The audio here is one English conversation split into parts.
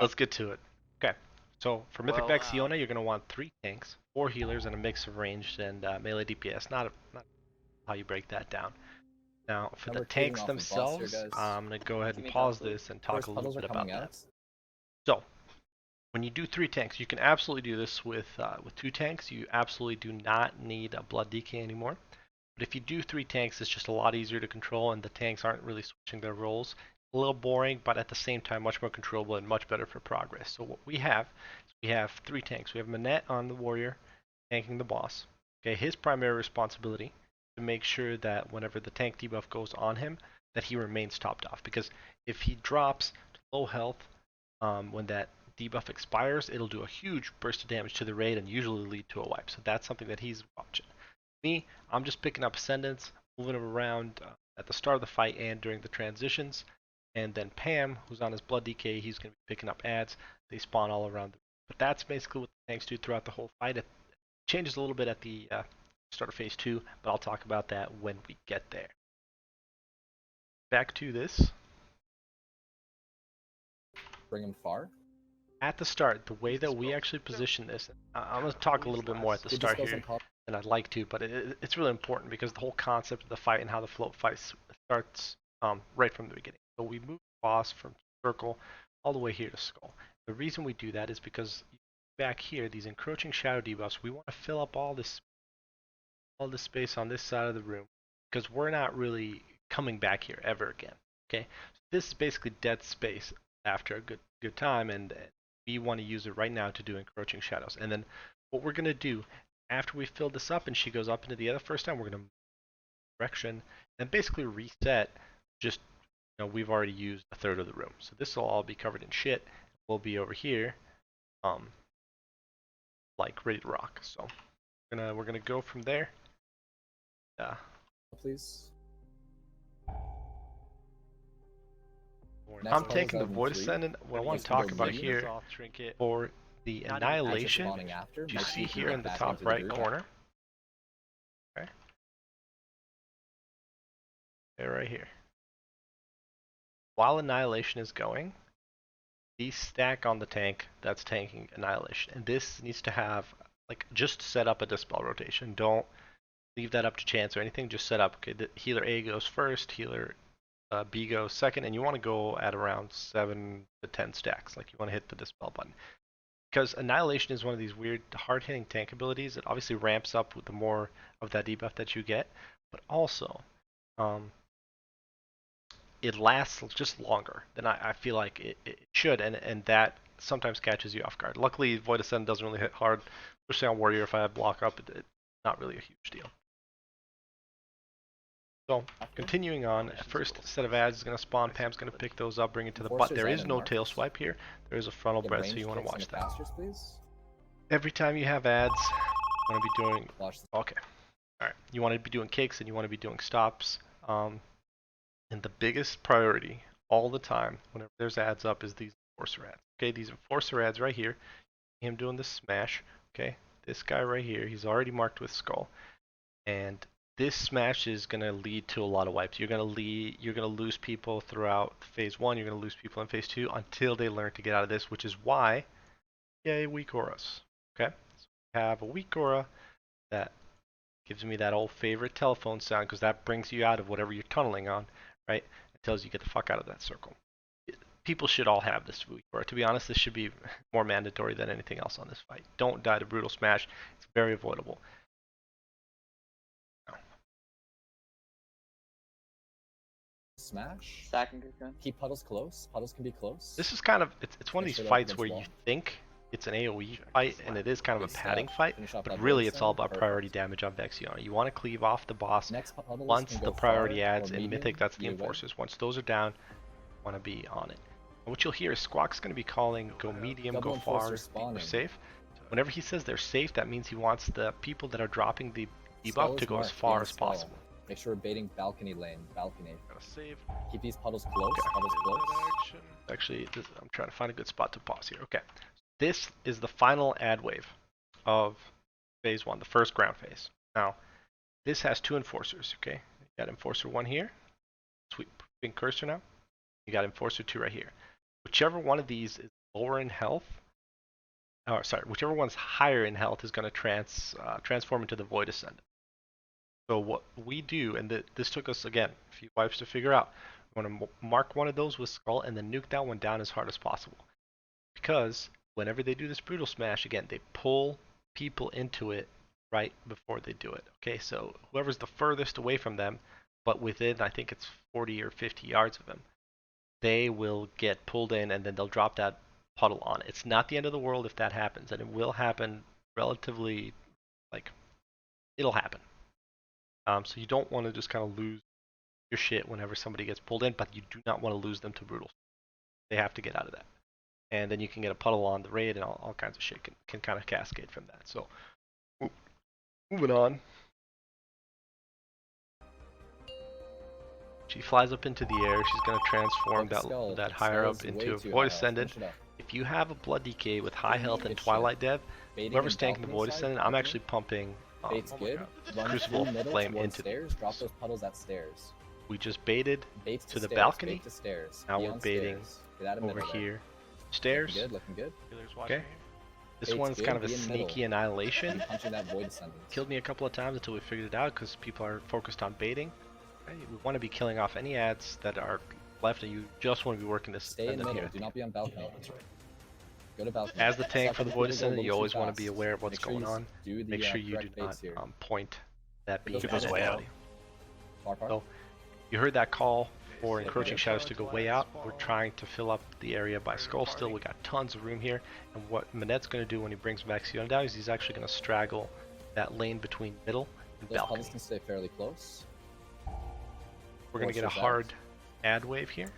Let's get to it. Okay, so for Mythic Vexiona, you're going to want 3 tanks, 4 healers, and a mix of ranged and melee DPS. Not how you break that down. Now, for the tanks themselves, I'm going to go ahead and pause this and talk a little bit about that. So, when you do 3 tanks, you can absolutely do this with 2 tanks. You absolutely do not need a blood DK anymore. But if you do 3 tanks, it's just a lot easier to control, and the tanks aren't really switching their roles. A little boring, but at the same time much more controllable and much better for progress. So what we have is we have 3 tanks. We have Maut on the warrior, tanking the boss. Okay, his primary responsibility to make sure that whenever the tank debuff goes on him, that he remains topped off. Because if he drops to low health when that debuff expires, it'll do a huge burst of damage to the raid and usually lead to a wipe. So that's something that he's watching. Me, I'm just picking up ascendants, moving him around at the start of the fight and during the transitions. And then Pam, who's on his blood DK, he's going to be picking up ads. They spawn all around. But that's basically what the tanks do throughout the whole fight. It changes a little bit at the start of phase 2, but I'll talk about that when we get there. Back to this. Bring him far? At the start, the way that we actually position this, I'm going to talk a little bit more at the start here than I'd like to, but it's really important because the whole concept of the fight and how the float fight starts right from the beginning. So we move the boss from circle all the way here to skull. The reason we do that is because back here, these encroaching shadow debuffs, we want to fill up all this space on this side of the room because we're not really coming back here ever again. Okay, so this is basically dead space after a good time, and we want to use it right now to do encroaching shadows. And then what we're going to do after we fill this up and she goes up into the other first time, we're going to direction and basically reset. Just we've already used a third of the room, so this will all be covered in shit. We'll be over here like ready to rock. So we're gonna go from there. Yeah, please. I'm taking the Void Ascendant. What I want to talk about here for the Annihilation, you see here in the top right corner. Okay, right here. While Annihilation is going, these stack on the tank that's tanking Annihilation, and this needs to have just set up a dispel rotation. Don't leave that up to chance or anything. Just set up. Okay, the healer A goes first, healer B goes second, and you want to go at around 7 to 10 stacks. You want to hit the dispel button because Annihilation is one of these weird hard-hitting tank abilities. It obviously ramps up with the more of that debuff that you get, but also it lasts just longer than I feel like it should, and that sometimes catches you off guard. Luckily, Void Ascend doesn't really hit hard, especially on Warrior. If I have block up, it's not really a huge deal. So, continuing on, first set of ads is going to spawn. Pam's going to pick those up, bring it to the butt. There is no tail swipe here. There is a frontal breath, so you want to watch that. Every time you have ads, you want to be doing... Okay. Alright. You want to be doing kicks and you want to be doing stops. And the biggest priority all the time whenever there's ads up is these enforcer ads. Okay, these enforcer ads right here. Him doing this smash. Okay, this guy right here, he's already marked with skull. And this smash is gonna lead to a lot of wipes. You're gonna lose people throughout phase 1, you're gonna lose people in phase 2 until they learn to get out of this, which is why yay, weak auras. Okay? So we have a weak aura that gives me that old favorite telephone sound because that brings you out of whatever you're tunneling on. Right? It tells you get the fuck out of that circle. People should all have this weak aura. To be honest, this should be more mandatory than anything else on this fight. Don't die to brutal smash. It's very avoidable. Smash. Stacking. Keep puddles close. Puddles can be close. This is kind of it's one of these fights where you think it's an AoE fight and it is kind of a padding fight, but really it's all about priority damage on Vexiona. You want to cleave off the boss once the priority adds in Mythic, that's the enforcers. Once those are down, you want to be on it. And what you'll hear is Squawk's going to be calling go medium, go far, or safe. Whenever he says they're safe, that means he wants the people that are dropping the debuff to go as far as possible. Make sure we're baiting balcony lane. Balcony. Gotta save. Keep these puddles close. Puddles close. Actually, I'm trying to find a good spot to pause here. Okay. This is the final ad wave of phase 1, the first ground phase. Now, this has 2 enforcers, okay? You got enforcer 1 here, sweeping cursor now. You got enforcer 2 right here. Whichever one of these is lower in health, or sorry, whichever one's higher in health is going to transform into the Void Ascendant. So what we do, and this took us, again, a few wipes to figure out, we want to mark one of those with Skull and then nuke that one down as hard as possible. Because whenever they do this Brutal Smash, again, they pull people into it right before they do it. Okay, so whoever's the furthest away from them, but within, I think it's 40 or 50 yards of them, they will get pulled in and then they'll drop that puddle on. It's not the end of the world if that happens, and it will happen relatively, like, it'll happen. So you don't want to just kind of lose your shit whenever somebody gets pulled in, but you do not want to lose them to Brutal. They have to get out of that. And then you can get a puddle on the raid and all kinds of shit can kind of cascade from that. So, moving on. She flies up into the air. She's going to transform that higher up into a Void Ascendant. If you have a Blood DK with high health and Twilight Dev, whoever's tanking the Void Ascendant, I'm actually pumping Crucible Flame into stairs. Drop those puddles at stairs. We just baited to the balcony. Now we're baiting over here. Stairs. Looking good. Okay. This one's kind of a sneaky annihilation. Punching that Void Ascendant. Killed me a couple of times until we figured it out because people are focused on baiting. Okay. We want to be killing off any ads that are left, and you just want to be working this. Stay in middle. Do not be on balcony. That's right. Go to balcony. As the tank for the Void Ascendant, you always want to be aware of what's going on. Make sure you do not point that beam way out. So, you heard that call for encroaching shadows to go way out. We're trying to fill up the area by Skull still. We got tons of room here. And what Manette's going to do when he brings Vexiona down is he's actually going to straggle that lane between middle and balcony. Those can stay fairly close. We're going to get a hard ad wave here.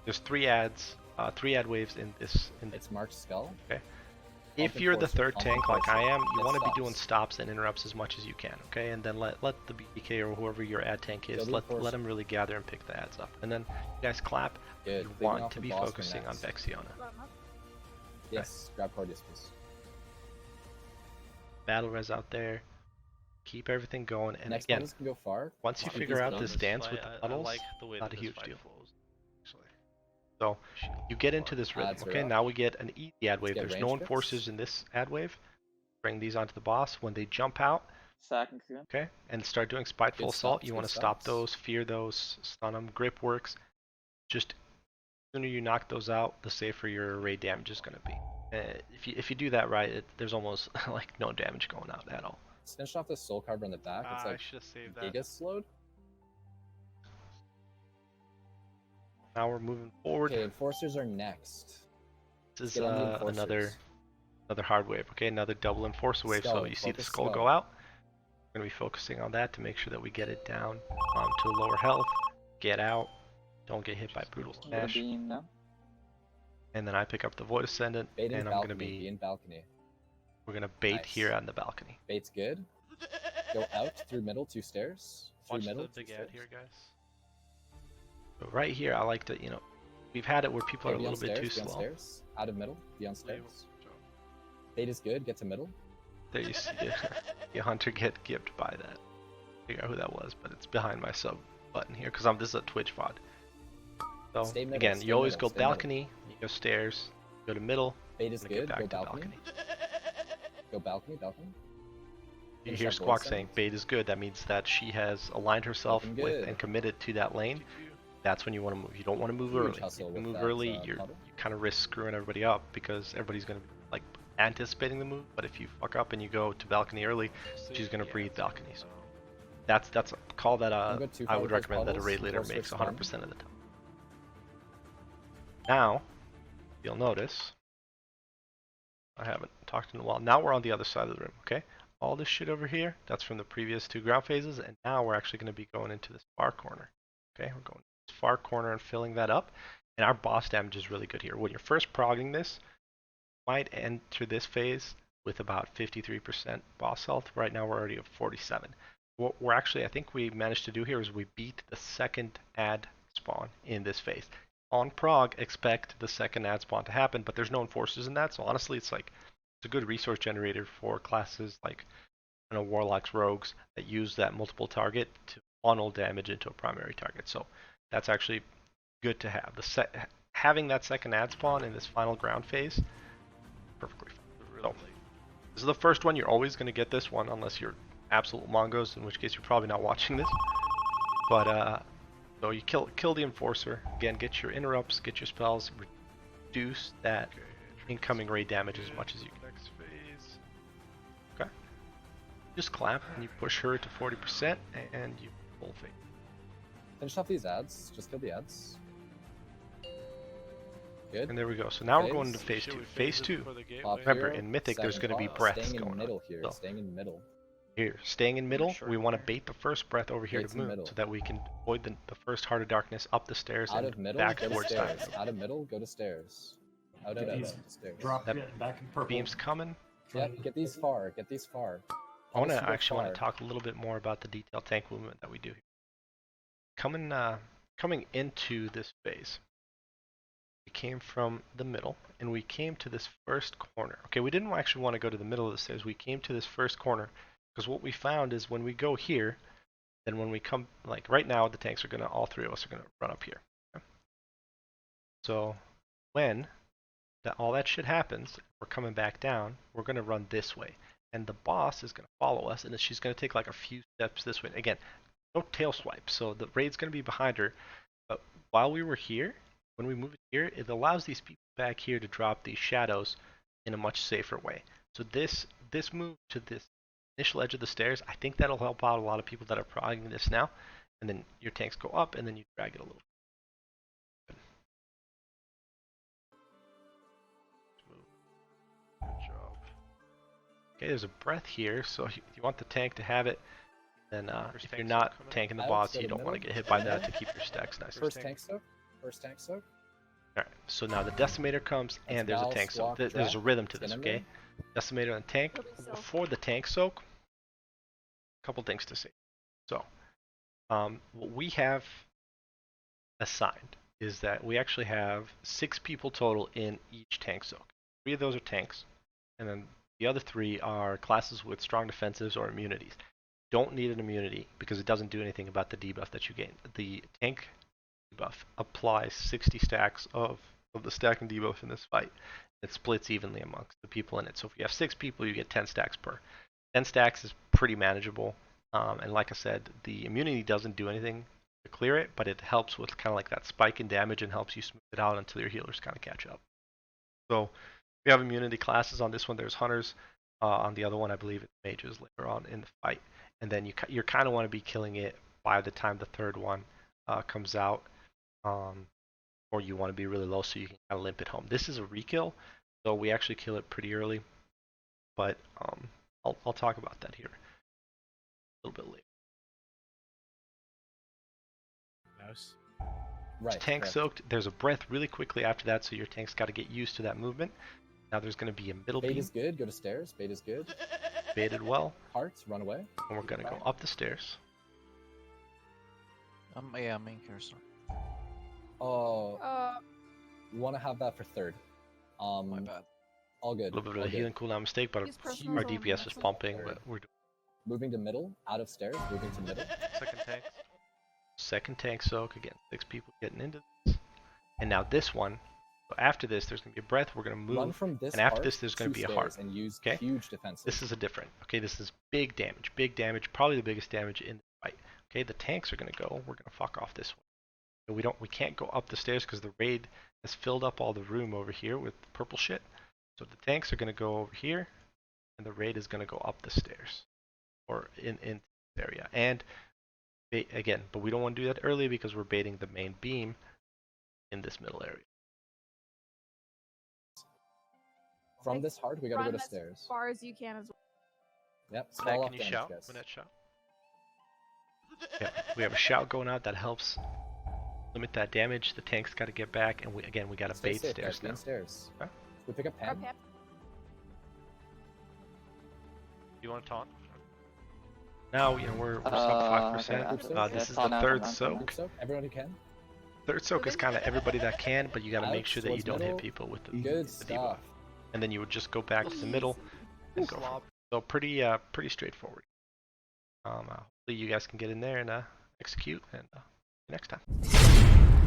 There's 3 ad waves in this. It's marked Skull. Okay. If you're the third tank like I am, you want to be doing stops and interrupts as much as you can, okay? And then let the BK or whoever your ad tank is, let them really gather and pick the ads up. And then you guys clap. Good. You want to be focusing on Vexiona. Yes, grab Cordius, please. Battle res out there. Keep everything going. And next again, can go far. once you figure out this dance with the puddles, not a huge deal. So you get into this rhythm. Okay, now we get an easy ad wave. There's no enforcers in this ad wave. Bring these onto the boss. When they jump out, okay, and start doing Spiteful Assault, you want to stop those, fear those, stun them. Grip works. Just the sooner you knock those out, the safer your raid damage is going to be. If you do that right, there's almost like no damage going out at all. Finish off the Soul Carver on the back. It's like I should have saved that. Giga slowed. Now we're moving forward. Okay, enforcers are next. This is another hard wave. Okay, another double enforcer wave. So you see the skull go out. We're gonna be focusing on that to make sure that we get it down to a lower health. Get out. Don't get hit by brutal smash. And then I pick up the Void Ascendant, and I'm gonna be in balcony. We're gonna bait here on the balcony. Bait's good. Go out through middle, 2 stairs. Watch the big ad here, guys. So right here, I like to, we've had it where people are a little bit too slow. Stairs. Out of middle, be on stairs. Bait is good, get to middle. There you see the hunter get gipped by that. Figure out who that was, but it's behind my sub button here because this is a Twitch VOD. So again, you always go balcony, you go stairs, go to middle. Bait is good, go balcony. Go balcony, balcony. You hear Squawk saying bait is good. That means that she has aligned herself with and committed to that lane. That's when you want to move. You don't want to move early. If you move early, you kind of risk screwing everybody up because everybody's going to be like anticipating the move. But if you fuck up and you go to balcony early, she's going to breathe balcony. So that's a call that I would recommend that a raid leader makes 100% of the time. Now, you'll notice I haven't talked in a while. Now we're on the other side of the room. Okay, all this shit over here, that's from the previous 2 ground phases, and now we're actually going to be going into this far corner. Okay, we're going to this far corner and filling that up, and our boss damage is really good here. When you're first progging this, you might enter this phase with about 53% boss health. Right now we're already at 47. What we're actually, I think we managed to do here is we beat the second ad spawn in this phase. On prog, expect the second ad spawn to happen, but there's no enforcers in that, so honestly it's a good resource generator for classes like warlocks, rogues that use that multiple target to funnel damage into a primary target. So that's actually good to have. Having that second ad spawn in this final ground phase, perfectly fine. So, this is the first one. You're always going to get this one unless you're absolute Mongos, in which case you're probably not watching this. But so you kill the enforcer. Again, get your interrupts, get your spells, reduce that incoming raid damage as much as you can. Next phase. Okay. Just clamp and you push her to 40% and you full fade. Finish off these ads. Just kill the ads. Good. And there we go. So now we're going into phase 2. Phase 2. Remember, in Mythic, there's going to be breaths staying in going the middle on. here. So, Staying in the middle. here, staying in middle, Sure. we want to bait the first breath over here Bait's to in move, middle. so that we can avoid the first Heart of Darkness up the stairs Out and of middle, back go to towards stairs. time. Out of middle, go to stairs. Out, Get out, these. stairs. Drop That it back in purple. Beam's coming. Yeah, get these far. Get these far. I want Promise to go actually want far. to talk a little bit more about the detailed tank movement that we do here. Coming into this phase, we came from the middle and we came to this first corner. Okay, we didn't actually want to go to the middle of the stairs. We came to this first corner because what we found is when we go here, then when we come, like right now, the tanks are gonna, all three of us are gonna run up here. Okay? So when all that shit happens, we're coming back down, we're gonna run this way. And the boss is gonna follow us, and then she's gonna take like a few steps this way. Again, no tail swipe, so the raid's gonna be behind her. But while we were here, when we move it here, it allows these people back here to drop these shadows in a much safer way. So this move to this initial edge of the stairs, I think that'll help out a lot of people that are progging this now. And then your tanks go up, and then you drag it a little. Good job. Okay, there's a breath here, so if you want the tank to have it, then if you're tank not coming in. tanking the Alex, boss, go you to don't want to middle. get hit by that to keep your stacks nice. First tank. tank soak. First tank soak. Alright, so now the Decimator comes, and Let's there's a Val, tank soak. squawk, There's a drag. rhythm to Get this, in okay? Decimator and tank. Before the tank soak, a couple things to say. So, what we have assigned is that we actually have 6 people total in each tank soak. 3 of those are tanks, and then the other 3 are classes with strong defensives or immunities. Don't need an immunity because it doesn't do anything about the debuff that you gain. The tank debuff applies 60 stacks of the stacking debuff in this fight. It splits evenly amongst the people in it. So if you have 6 people, you get 10 stacks per. 10 stacks is pretty manageable. And like I said, the immunity doesn't do anything to clear it, but it helps with kind of like that spike in damage and helps you smooth it out until your healers kind of catch up. So we have immunity classes on this one. There's hunters. On the other one, I believe it's mages later on in the fight. And then you kind of want to be killing it by the time the third one comes out. Or you want to be really low so you can kind of limp it home. This is a rekill, so we actually kill it pretty early. But I'll talk about that here a little bit later. Mouse. Right. Tank correct. soaked. There's a breath really quickly after that, so your tank's got to get used to that movement. Now there's going to be a middle Bait beam. is good. Go to stairs. Bait is good. Baited well, Hearts. Run away. and we're going to go up the stairs. Yeah, main cursor. Oh, you want to have that for third. My bad. All A good. little bit of all a good. healing cooldown mistake, but Use personal our zone, DPS is that's all. pumping. But we're doing Moving to middle. Out of stairs. Moving to middle. Second tank. second tank soak. Again, 6 people getting into this. And now this one. So after this, there's going to be a breath. We're going to Run move. from this and after heart this, there's going to to be a stairs heart. and use Okay? huge defenses. This is a different. Okay, this is big damage. Big damage. Probably the biggest damage in the fight. Okay, the tanks are going to go. We're going to fuck off this way. So we can't go up the stairs because the raid has filled up all the room over here with purple shit. So the tanks are going to go over here, and the raid is going to go up the stairs, or in this area. And again, but we don't want to do that early because we're baiting the main beam in this middle area. From this heart, we gotta go Run to as stairs. far as you can as well. Yep. Zach, Fall off can you damage, shout? guys. When that shout. Yeah, we have a shout going out that helps limit that damage. The tank's got to get back, and we got to Stay bait safe, stairs guys. Be now. in stairs. Okay. We pick up Or pen. pep- You want to taunt? Now we're sub 5%. okay. This is Yeah, the taunt third out, soak. Group soak. Everyone who can. Third soak is kind of everybody that can, but you got to make Alex, sure that you towards don't hit middle. people with the Good debuff. stuff. And then you would just go back to the middle and go. Slob. So pretty straightforward. Hopefully you guys can get in there and execute, and see you next time.